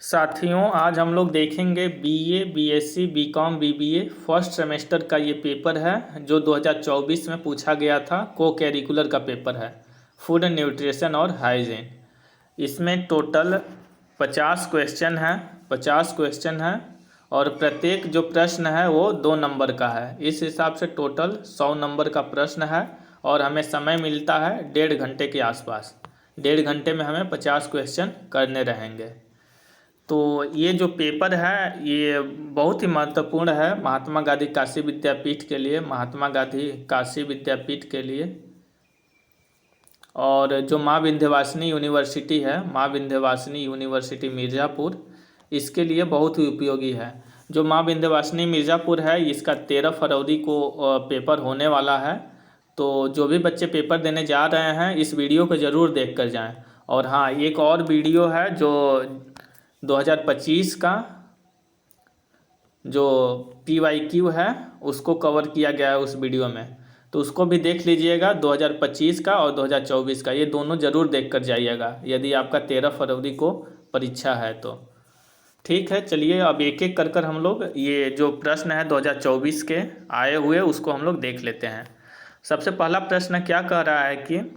साथियों, आज हम लोग देखेंगे BA, BSc, BCom, BBA first semester का ये पेपर है जो 2024 में पूछा गया था। को कैरिकुलर का पेपर है, फूड एंड न्यूट्रिशन और हाइजीन। इसमें टोटल 50 क्वेश्चन है। 50 क्वेश्चन है और प्रत्येक जो प्रश्न है वो 2 नंबर का है। इस हिसाब से टोटल 100 नंबर का प्रश्न है और हमें समय मिलता है 1.5 घंटे के आसपास। 1.5 घंटे में हमें 50 क्वेश्चन करने रहेंगे। तो ये जो पेपर है ये बहुत ही महत्वपूर्ण है महात्मा गांधी काशी विद्यापीठ के लिए, महात्मा गांधी काशी विद्यापीठ के लिए। और जो माँ विंध्यवासिनी यूनिवर्सिटी है, माँ विंध्यवासिनी यूनिवर्सिटी मिर्ज़ापुर, इसके लिए बहुत ही उपयोगी है। जो माँ विंध्यवासिनी मिर्ज़ापुर है इसका 13 फरवरी को पेपर होने वाला है। तो जो भी बच्चे पेपर देने जा रहे हैं इस वीडियो को ज़रूर देख कर जाएँ। और हाँ, एक और वीडियो है जो 2025 का जो PYQ है उसको कवर किया गया है उस वीडियो में, तो उसको भी देख लीजिएगा। 2025 का और 2024 का ये दोनों ज़रूर देख कर जाइएगा यदि आपका 13 फरवरी को परीक्षा है तो। ठीक है, चलिए अब एक एक कर हम लोग ये जो प्रश्न है 2024 के आए हुए उसको हम लोग देख लेते हैं। सबसे पहला प्रश्न क्या कह रहा है कि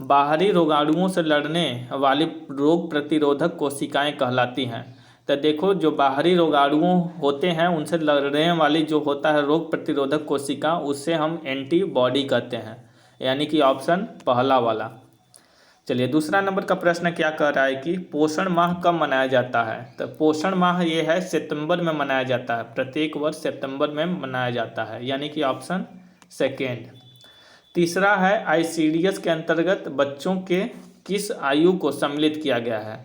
बाहरी रोगाणुओं से लड़ने वाली रोग प्रतिरोधक कोशिकाएं कहलाती हैं। तो देखो, जो बाहरी रोगाणु होते हैं उनसे लड़ने वाली जो होता है रोग प्रतिरोधक कोशिका, उससे हम एंटीबॉडी कहते हैं, यानी कि ऑप्शन पहला वाला। चलिए दूसरा नंबर का प्रश्न क्या कह रहा है कि पोषण माह कब मनाया जाता है। तो पोषण माह ये है सितंबर में मनाया जाता है, प्रत्येक वर्ष सितंबर में मनाया जाता है, यानी कि ऑप्शन सेकेंड। तीसरा है ICDS के अंतर्गत बच्चों के किस आयु को सम्मिलित किया गया है।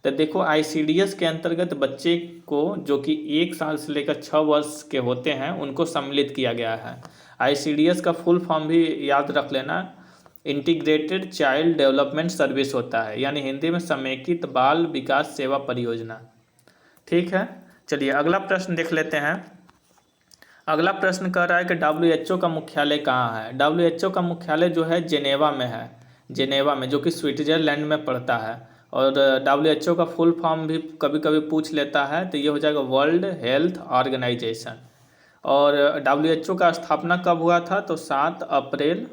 तो देखो, ICDS के अंतर्गत बच्चे को जो कि 1 साल से लेकर 6 वर्ष के होते हैं उनको सम्मिलित किया गया है। ICDS का फुल फॉर्म भी याद रख लेना, इंटीग्रेटेड चाइल्ड डेवलपमेंट सर्विस होता है, यानी हिंदी में समेकित बाल विकास सेवा परियोजना। ठीक है, चलिए अगला प्रश्न देख लेते हैं। अगला प्रश्न कह रहा है कि WHO का मुख्यालय कहाँ है। WHO का मुख्यालय जो है जेनेवा में है, जेनेवा में, जो कि स्विट्जरलैंड में पड़ता है। और WHO का फुल फॉर्म भी कभी कभी पूछ लेता है, तो ये हो जाएगा वर्ल्ड हेल्थ ऑर्गेनाइजेशन। और WHO का स्थापना कब हुआ था, तो 7 अप्रैल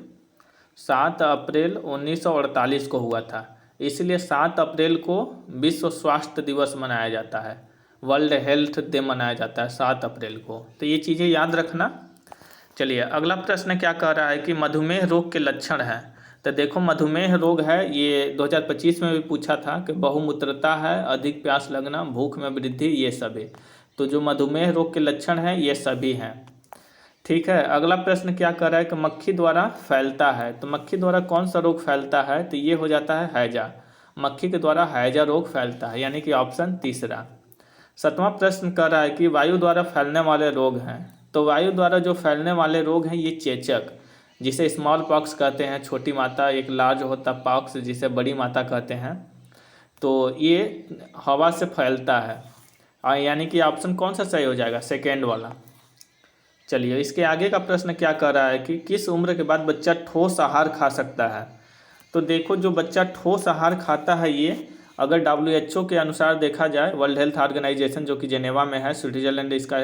1948 को हुआ था। इसलिए 7 अप्रैल को विश्व स्वास्थ्य दिवस मनाया जाता है, वर्ल्ड हेल्थ डे मनाया जाता है 7 अप्रैल को। तो ये चीज़ें याद रखना। चलिए अगला प्रश्न क्या कह रहा है कि मधुमेह रोग के लक्षण हैं। तो देखो, मधुमेह रोग है ये 2025 में भी पूछा था कि बहुमूत्रता है, अधिक प्यास लगना, भूख में वृद्धि, ये सभी। तो जो मधुमेह रोग के लक्षण हैं ये सभी हैं। ठीक है, अगला प्रश्न क्या कर रहा है कि मक्खी द्वारा फैलता है। तो मक्खी द्वारा कौन सा रोग फैलता है, तो ये हो जाता है हैजा। मक्खी के द्वारा हैजा रोग फैलता है, यानी कि ऑप्शन तीसरा। 7वां प्रश्न कर रहा है कि वायु द्वारा फैलने वाले रोग हैं। तो वायु द्वारा जो फैलने वाले रोग हैं ये चेचक, जिसे स्मॉल पॉक्स कहते हैं, छोटी माता, एक लार्ज होता पॉक्स जिसे बड़ी माता कहते हैं। तो ये हवा से फैलता है, यानी कि ऑप्शन कौन सा सही हो जाएगा, सेकेंड वाला। चलिए इसके आगे का प्रश्न क्या कर रहा है कि किस उम्र के बाद बच्चा ठोस आहार खा सकता है। तो देखो, जो बच्चा ठोस आहार खाता है ये अगर WHO के अनुसार देखा जाए, वर्ल्ड हेल्थ ऑर्गेनाइजेशन जो कि जेनेवा में है, स्विट्जरलैंड, इसका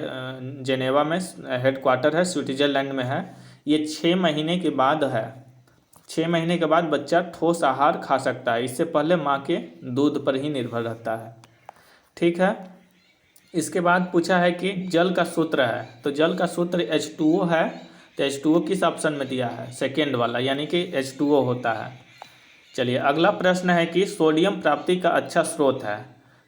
जेनेवा में हेडक्वार्टर है, स्विट्जरलैंड में है। ये 6 महीने के बाद है, 6 महीने के बाद बच्चा ठोस आहार खा सकता है। इससे पहले माँ के दूध पर ही निर्भर रहता है। ठीक है, इसके बाद पूछा है कि जल का सूत्र है। तो जल का सूत्र H2O है। तो H2O किस ऑप्शन में दिया है, सेकेंड वाला, यानी कि H2O होता है। चलिए अगला प्रश्न है कि सोडियम प्राप्ति का अच्छा स्रोत है।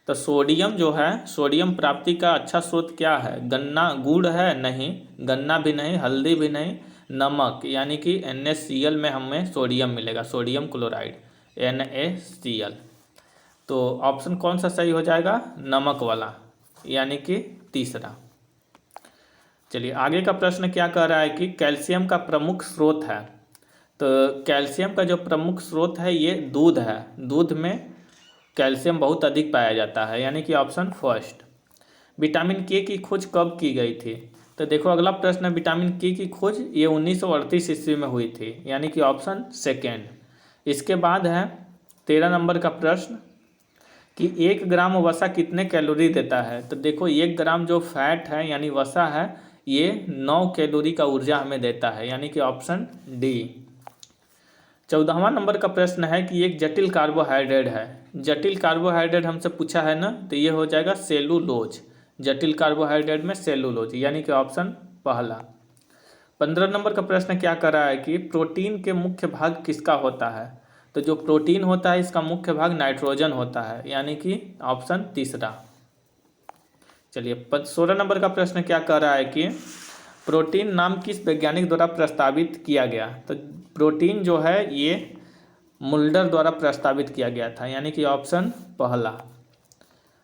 तो सोडियम जो है, सोडियम प्राप्ति का अच्छा स्रोत क्या है, गन्ना, गुड़ है, नहीं, गन्ना भी नहीं, हल्दी भी नहीं, नमक, यानी कि NaCl में हमें सोडियम मिलेगा, सोडियम क्लोराइड, NaCl। तो ऑप्शन कौन सा सही हो जाएगा, नमक वाला, यानी कि तीसरा। चलिए आगे का प्रश्न क्या कह रहा है कि कैल्शियम का प्रमुख स्रोत है। तो कैल्शियम का जो प्रमुख स्रोत है ये दूध है, दूध में कैल्शियम बहुत अधिक पाया जाता है, यानी कि ऑप्शन फर्स्ट। विटामिन के की खोज कब की गई थी। तो देखो अगला प्रश्न है, विटामिन के की खोज ये 1938 ईस्वी में हुई थी, यानी कि ऑप्शन सेकेंड। इसके बाद है 13 नंबर का प्रश्न कि 1 ग्राम वसा कितने कैलोरी देता है। तो देखो 1 ग्राम जो फैट है यानी वसा है ये 9 कैलोरी का ऊर्जा हमें देता है, यानी कि ऑप्शन डी। 14वां नंबर का प्रश्न है कि एक जटिल कार्बोहाइड्रेट है। जटिल कार्बोहाइड्रेट हमसे पूछा है ना, तो ये हो जाएगा सेलुलोज। जटिल कार्बोहाइड्रेट में सेलुलोज, यानी कि ऑप्शन पहला। 15 नंबर का प्रश्न क्या कर रहा है कि प्रोटीन के मुख्य भाग किसका होता है। तो जो प्रोटीन होता है इसका मुख्य भाग नाइट्रोजन होता है, यानी कि ऑप्शन तीसरा। चलिए 16 नंबर का प्रश्न क्या कर रहा है कि प्रोटीन नाम किस वैज्ञानिक द्वारा प्रस्तावित किया गया। तो प्रोटीन जो है ये मुल्डर द्वारा प्रस्तावित किया गया था, यानी कि ऑप्शन पहला।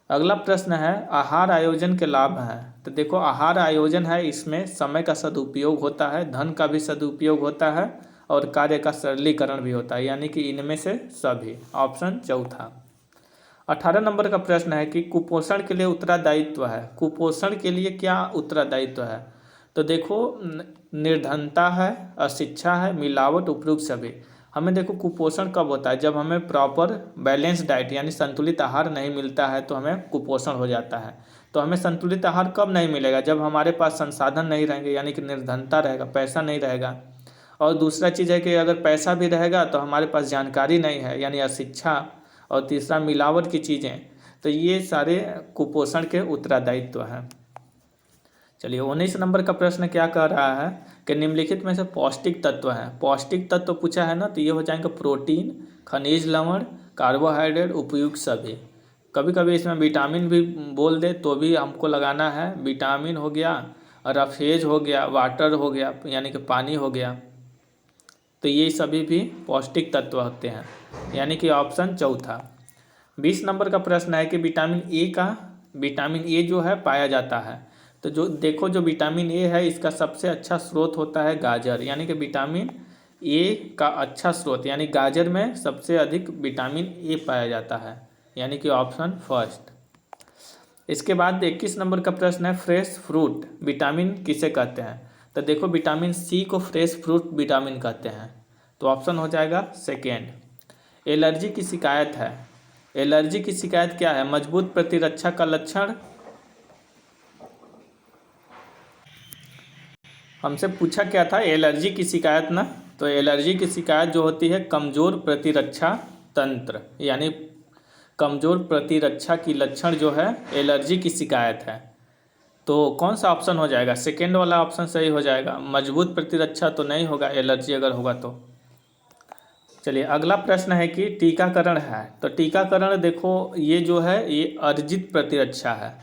अगला प्रश्न है आहार आयोजन के लाभ हैं। तो देखो आहार आयोजन है, इसमें समय का सदुपयोग होता है, धन का भी सदुपयोग होता है और कार्य का सरलीकरण भी होता है, यानी कि इनमें से सभी, ऑप्शन चौथा। 18 नंबर का प्रश्न है कि कुपोषण के लिए उत्तरदायित्व है। कुपोषण के लिए क्या उत्तरदायित्व है। तो देखो निर्धनता है, अशिक्षा है, मिलावट, उपयुक्त सभी। हमें देखो कुपोषण कब होता है, जब हमें प्रॉपर बैलेंस डाइट यानी संतुलित आहार नहीं मिलता है तो हमें कुपोषण हो जाता है। तो हमें संतुलित आहार कब नहीं मिलेगा, जब हमारे पास संसाधन नहीं रहेंगे, यानी कि निर्धनता रहेगा, पैसा नहीं रहेगा। और दूसरा चीज़ है कि अगर पैसा भी रहेगा तो हमारे पास जानकारी नहीं है, यानी अशिक्षा। और तीसरा मिलावट की चीज़ें। तो ये सारे कुपोषण के उत्तरदायित्व हैं। चलिए 19 नंबर का प्रश्न क्या कह रहा है कि निम्नलिखित में से पौष्टिक तत्व हैं। पौष्टिक तत्व पूछा है ना, तो ये हो जाएंगे प्रोटीन, खनिज लवण, कार्बोहाइड्रेट, उपयुक्त सभी। कभी कभी इसमें विटामिन भी बोल दे तो भी हमको लगाना है। विटामिन हो गया, रफेज हो गया, वाटर हो गया यानी कि पानी हो गया। तो ये सभी भी पौष्टिक तत्व होते हैं, यानी कि ऑप्शन चौथा। 20 नंबर का प्रश्न है कि विटामिन ए जो है पाया जाता है। तो जो देखो जो विटामिन ए है इसका सबसे अच्छा स्रोत होता है गाजर, यानी कि विटामिन ए का अच्छा स्रोत यानी गाजर में सबसे अधिक विटामिन ए पाया जाता है, यानी कि ऑप्शन फर्स्ट। इसके बाद 21 नंबर का प्रश्न है फ्रेश फ्रूट विटामिन किसे कहते हैं। तो देखो विटामिन सी को फ्रेश फ्रूट विटामिन कहते हैं, तो ऑप्शन हो जाएगा सेकेंड। एलर्जी की शिकायत है। एलर्जी की शिकायत क्या है, मजबूत प्रतिरक्षा का लक्षण। हमसे पूछा क्या था एलर्जी की शिकायत ना, तो एलर्जी की शिकायत जो होती है कमज़ोर प्रतिरक्षा तंत्र, यानी कमज़ोर प्रतिरक्षा की लक्षण जो है एलर्जी की शिकायत है। तो कौन सा ऑप्शन हो जाएगा, सेकेंड वाला ऑप्शन सही हो जाएगा। मजबूत प्रतिरक्षा तो नहीं होगा, एलर्जी अगर होगा तो। चलिए अगला प्रश्न है कि टीकाकरण है। तो टीकाकरण देखो ये जो है ये अर्जित प्रतिरक्षा है,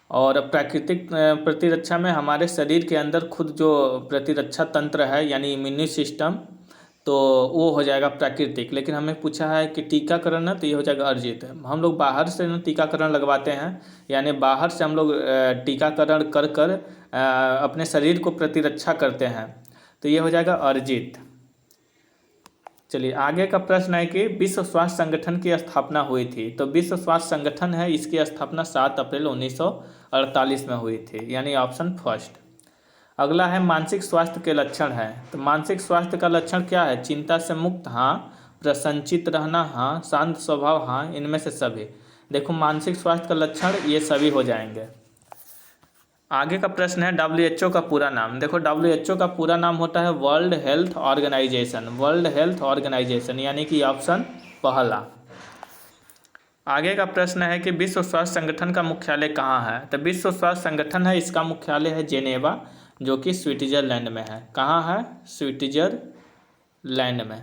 और प्राकृतिक प्रतिरक्षा में हमारे शरीर के अंदर खुद जो प्रतिरक्षा तंत्र है यानी इम्यूनी सिस्टम, तो वो हो जाएगा प्राकृतिक। लेकिन हमें पूछा है कि टीकाकरण ना, तो ये हो जाएगा अर्जित। हम लोग बाहर से ना टीकाकरण लगवाते हैं, यानी बाहर से हम लोग टीकाकरण कर कर अपने शरीर को प्रतिरक्षा करते हैं, तो ये हो जाएगा अर्जित। चलिए आगे का प्रश्न है कि विश्व स्वास्थ्य संगठन की स्थापना हुई थी। तो विश्व स्वास्थ्य संगठन है इसकी स्थापना 7 अप्रैल 1948 में हुई थी, यानी ऑप्शन फर्स्ट। अगला है मानसिक स्वास्थ्य के लक्षण है। तो मानसिक स्वास्थ्य का लक्षण क्या है, चिंता से मुक्त हाँ, प्रसन्नचित रहना हाँ, शांत स्वभाव हाँ, इनमें से सभी। देखो मानसिक स्वास्थ्य का लक्षण ये सभी हो जाएंगे। आगे का प्रश्न है WHO का पूरा नाम। देखो WHO का पूरा नाम होता है World Health Organization. World Health Organization, यानी कि ऑप्शन पहला। आगे का प्रश्न है कि विश्व स्वास्थ्य संगठन का मुख्यालय कहाँ है। तो विश्व स्वास्थ्य संगठन है इसका मुख्यालय है जेनेवा, जो कि स्विट्जरलैंड में है। कहाँ है, स्विट्जरलैंड में।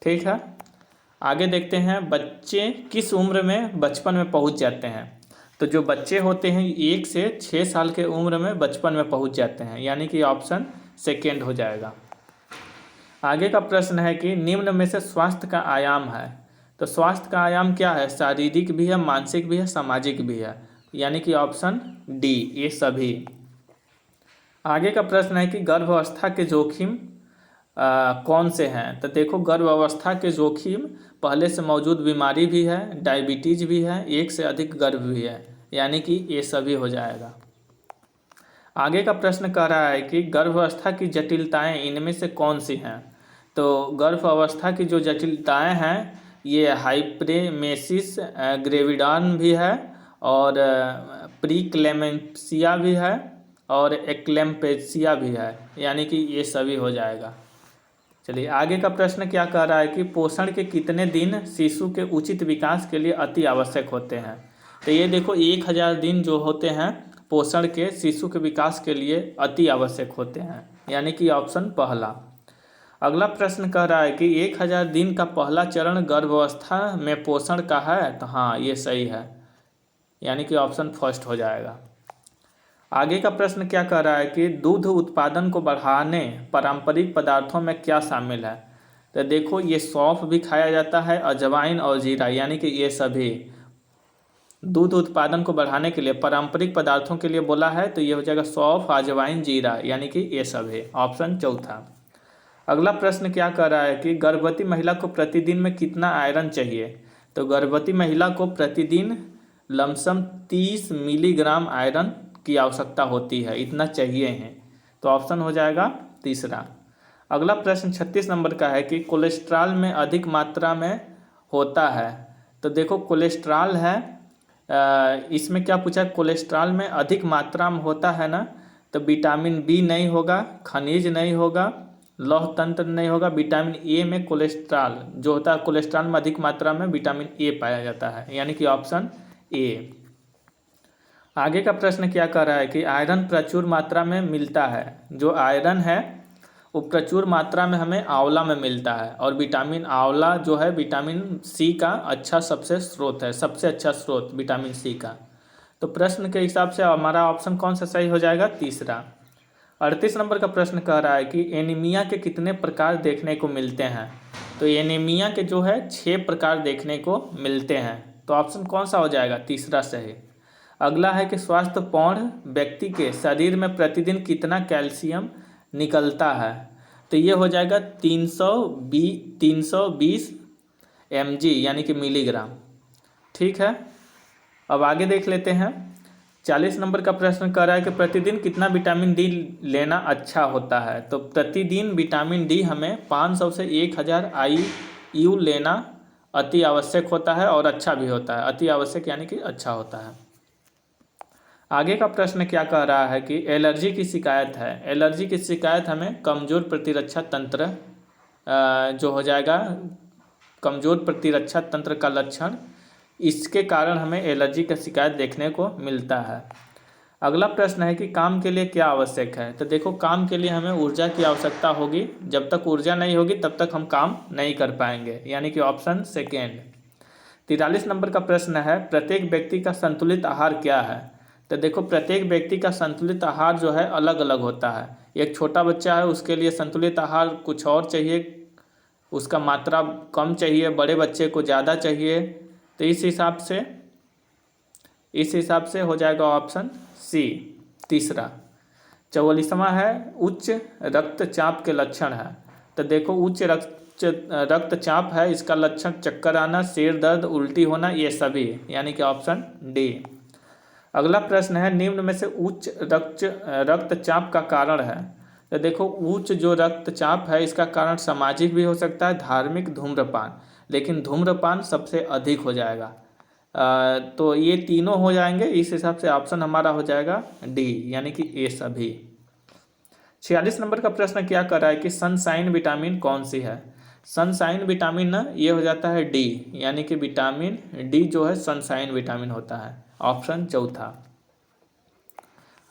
ठीक है, आगे देखते हैं बच्चे किस उम्र में बचपन में पहुँच जाते हैं। तो जो बच्चे होते हैं 1 से 6 साल के उम्र में बचपन में पहुंच जाते हैं, यानी कि ऑप्शन सेकेंड हो जाएगा। आगे का प्रश्न है कि निम्न में से स्वास्थ्य का आयाम है। तो स्वास्थ्य का आयाम क्या है, शारीरिक भी है, मानसिक भी है, सामाजिक भी है, यानी कि ऑप्शन डी ये सभी। आगे का प्रश्न है कि गर्भावस्था के जोखिम कौन से हैं। तो देखो गर्भावस्था के जोखिम पहले से मौजूद बीमारी भी है, डायबिटीज भी है, एक से अधिक गर्भ भी है, यानी कि ये सभी हो जाएगा। आगे का प्रश्न कह रहा है कि गर्भावस्था की जटिलताएं इनमें से कौन सी हैं। तो गर्भावस्था की जो जटिलताएं हैं ये हाइप्रेमेसिस ग्रेविडान भी है, और प्रीक्लेमेंसिया भी है, और एक्लेम्पेसिया भी है, यानी कि ये सभी हो जाएगा। चलिए आगे का प्रश्न क्या कह रहा है कि पोषण के कितने दिन शिशु के उचित विकास के लिए अति आवश्यक होते हैं। तो ये देखो 1000 दिन जो होते हैं पोषण के शिशु के विकास के लिए अति आवश्यक होते हैं, यानी कि ऑप्शन पहला। अगला प्रश्न कह रहा है कि 1000 दिन का पहला चरण गर्भावस्था में पोषण का है, तो हाँ ये सही है, यानी कि ऑप्शन फर्स्ट हो जाएगा। आगे का प्रश्न क्या कह रहा है कि दूध उत्पादन को बढ़ाने पारंपरिक पदार्थों में क्या शामिल है। तो देखो ये सौंफ भी खाया जाता है, अजवाइन और जीरा, यानी कि ये सभी दूध उत्पादन को बढ़ाने के लिए पारंपरिक पदार्थों के लिए बोला है, तो ये हो जाएगा सौंफ, अजवाइन, जीरा, यानी कि ये सब है, ऑप्शन चौथा। अगला प्रश्न क्या कर रहा है कि गर्भवती महिला को प्रतिदिन में कितना आयरन चाहिए। तो गर्भवती महिला को प्रतिदिन लमसम 30 मिलीग्राम आयरन की आवश्यकता होती है, इतना चाहिए है, तो ऑप्शन हो जाएगा तीसरा। अगला प्रश्न 36 नंबर का है कि कोलेस्ट्रॉल में अधिक मात्रा में होता है। तो देखो कोलेस्ट्रॉल है, इसमें क्या पूछा है, कोलेस्ट्रॉल में अधिक मात्रा में होता है ना, तो विटामिन बी नहीं होगा, खनिज नहीं होगा, लौह तंत्र नहीं होगा, विटामिन ए में कोलेस्ट्रॉल जो होता है, कोलेस्ट्रॉल में अधिक मात्रा में विटामिन ए पाया जाता है, यानी कि ऑप्शन ए। आगे का प्रश्न क्या कह रहा है कि आयरन प्रचुर मात्रा में मिलता है। जो आयरन है वो प्रचुर मात्रा में हमें आंवला में मिलता है, और विटामिन आंवला जो है विटामिन सी का अच्छा सबसे स्रोत है, सबसे अच्छा स्रोत विटामिन सी का। तो प्रश्न के हिसाब से हमारा ऑप्शन कौन सा सही हो जाएगा, तीसरा। 38 नंबर का प्रश्न कह रहा है कि एनीमिया के कितने प्रकार देखने को मिलते हैं। तो एनीमिया के जो है 6 प्रकार देखने को मिलते हैं, तो ऑप्शन कौन सा हो जाएगा, तीसरा सही। अगला है कि स्वास्थ्यपूर्ण व्यक्ति के शरीर में प्रतिदिन कितना कैल्शियम निकलता है। तो ये हो जाएगा 320 mg, यानी कि मिलीग्राम। ठीक है, अब आगे देख लेते हैं। 40 नंबर का प्रश्न कर रहा है कि प्रतिदिन कितना विटामिन डी लेना अच्छा होता है। तो प्रतिदिन विटामिन डी हमें 500 से 1000 IU लेना अति आवश्यक होता है, और अच्छा भी होता है। अति आवश्यक यानी कि अच्छा होता है। आगे का प्रश्न क्या कह रहा है कि एलर्जी की शिकायत है। एलर्जी की शिकायत हमें कमज़ोर प्रतिरक्षा तंत्र जो हो जाएगा, कमज़ोर प्रतिरक्षा तंत्र का लक्षण, इसके कारण हमें एलर्जी का शिकायत देखने को मिलता है। अगला प्रश्न है कि काम के लिए क्या आवश्यक है। तो देखो काम के लिए हमें ऊर्जा की आवश्यकता होगी, जब तक ऊर्जा नहीं होगी तब तक हम काम नहीं कर पाएंगे, यानी कि ऑप्शन सेकेंड। 43 नंबर का प्रश्न है प्रत्येक व्यक्ति का संतुलित आहार क्या है। तो देखो प्रत्येक व्यक्ति का संतुलित आहार जो है अलग अलग होता है। एक छोटा बच्चा है उसके लिए संतुलित आहार कुछ और चाहिए, उसका मात्रा कम चाहिए, बड़े बच्चे को ज़्यादा चाहिए। तो इस हिसाब से हो जाएगा ऑप्शन सी, तीसरा। 44वां है उच्च रक्तचाप के लक्षण है। तो देखो उच्च रक्तचाप है, इसका लक्षण चक्कर आना, सिर दर्द, उल्टी होना, ये सभी, यानी कि ऑप्शन डी। अगला प्रश्न है निम्न में से उच्च रक्तचाप का कारण है। तो देखो उच्च जो रक्तचाप है इसका कारण सामाजिक भी हो सकता है, धार्मिक, धूम्रपान, लेकिन धूम्रपान सबसे अधिक हो जाएगा। तो ये तीनों हो जाएंगे, इस हिसाब से ऑप्शन हमारा हो जाएगा डी, यानी कि ए सभी। 46 नंबर का प्रश्न क्या कर रहा है कि सनसाइन विटामिन कौन सी है। सनसाइन विटामिन ना ये हो जाता है डी, यानी कि विटामिन डी जो है सनसाइन विटामिन होता है, ऑप्शन चौथा।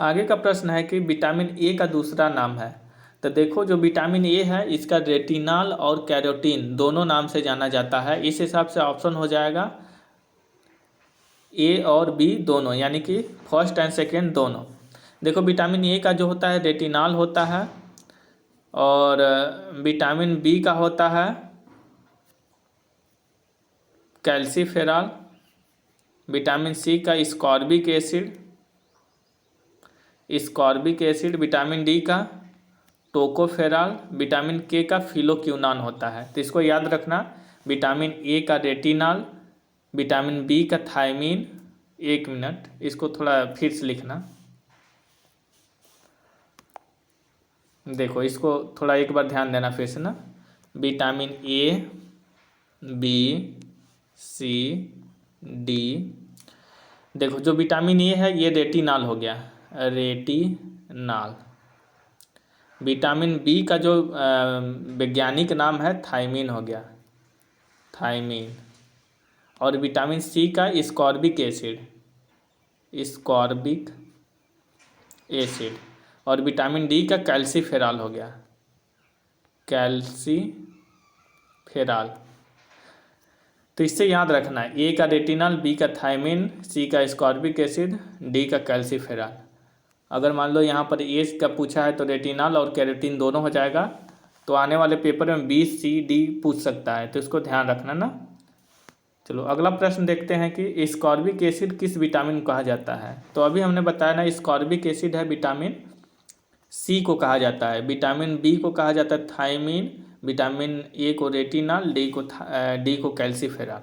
आगे का प्रश्न है कि विटामिन ए का दूसरा नाम है। तो देखो जो विटामिन ए है इसका रेटिनॉल और कैरोटीन दोनों नाम से जाना जाता है, इस हिसाब से ऑप्शन हो जाएगा ए और बी दोनों, यानी कि फर्स्ट एंड सेकेंड दोनों। देखो विटामिन ए का जो होता है रेटिनॉल होता है, और विटामिन बी का होता है कैल्सीफेरॉल, विटामिन सी का स्कॉर्बिक एसिड, विटामिन डी का टोकोफेरॉल, विटामिन के का फिलोक्यूनान होता है। तो इसको याद रखना, विटामिन ए का रेटिनॉल, विटामिन बी का थायमीन। एक मिनट, इसको थोड़ा फिर से लिखना, देखो इसको थोड़ा एक बार ध्यान देना फिर से ना। Vitamin A, B, C D. देखो जो विटामिन ए है ये रेटिनॉल हो गया, रेटिनॉल। विटामिन बी का जो वैज्ञानिक नाम है थायमीन हो गया, थायमीन। और विटामिन सी का स्कॉर्बिक एसिड, स्कॉर्बिक एसिड। और विटामिन डी का कैल्सीफेरॉल हो गया, कैल्सीफेरॉल। तो इससे याद रखना है, ए का रेटिनॉल, बी का थायमीन, सी का स्कॉर्बिक एसिड, डी का कैल्सीफेरॉल। अगर मान लो यहाँ पर ए का पूछा है तो रेटिनॉल और कैरोटीन दोनों हो जाएगा। तो आने वाले पेपर में बी सी डी पूछ सकता है, तो इसको ध्यान रखना ना। चलो अगला प्रश्न देखते हैं कि स्कॉर्बिक एसिड किस विटामिन को कहा जाता है। तो अभी हमने बताया ना, स्कॉर्बिक एसिड है विटामिन सी को कहा जाता है, विटामिन बी को कहा जाता है थायमीन, विटामिन ए को रेटिनॉल, डी को कैल्सीफेरॉल।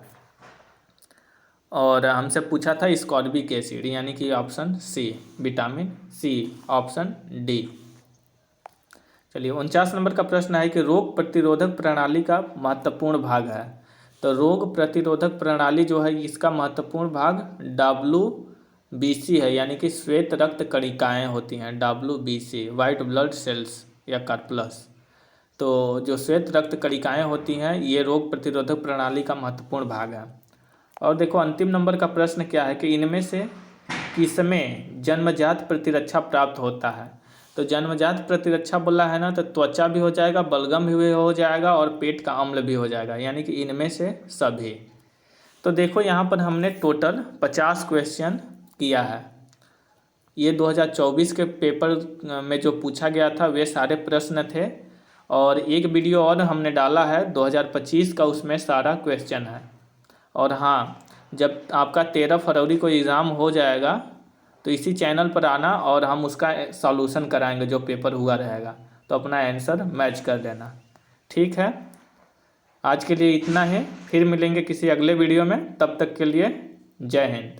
और हमसे पूछा था स्कॉर्बिक एसिड, यानी कि option C, vitamin C, option D. चलिए 49 नंबर का प्रश्न है कि रोग प्रतिरोधक प्रणाली का महत्वपूर्ण भाग है। तो रोग प्रतिरोधक प्रणाली जो है इसका महत्वपूर्ण भाग WBC है, यानी कि श्वेत रक्त कणिकाएँ होती हैं, WBC, वाइट ब्लड सेल्स या कार्पल्स। तो जो श्वेत रक्त कणिकाएँ होती हैं ये रोग प्रतिरोधक प्रणाली का महत्वपूर्ण भाग है। और देखो अंतिम नंबर का प्रश्न क्या है कि इनमें से किसमें जन्मजात प्रतिरक्षा प्राप्त होता है। तो जन्मजात प्रतिरक्षा बोला है ना, तो त्वचा भी हो जाएगा, बलगम भी हो जाएगा और पेट का अम्ल भी हो जाएगा, यानी कि इनमें से सभी। तो देखो यहाँ पर हमने टोटल 50 क्वेश्चन किया है। ये 2024 के पेपर में जो पूछा गया था वे सारे प्रश्न थे। और एक वीडियो और हमने डाला है 2025 का, उसमें सारा क्वेश्चन है। और हाँ, जब आपका 13 फरवरी को एग्ज़ाम हो जाएगा तो इसी चैनल पर आना और हम उसका सॉल्यूशन कराएंगे, जो पेपर हुआ रहेगा, तो अपना आंसर मैच कर लेना। ठीक है, आज के लिए इतना ही, फिर मिलेंगे किसी अगले वीडियो में, तब तक के लिए जय हिंद।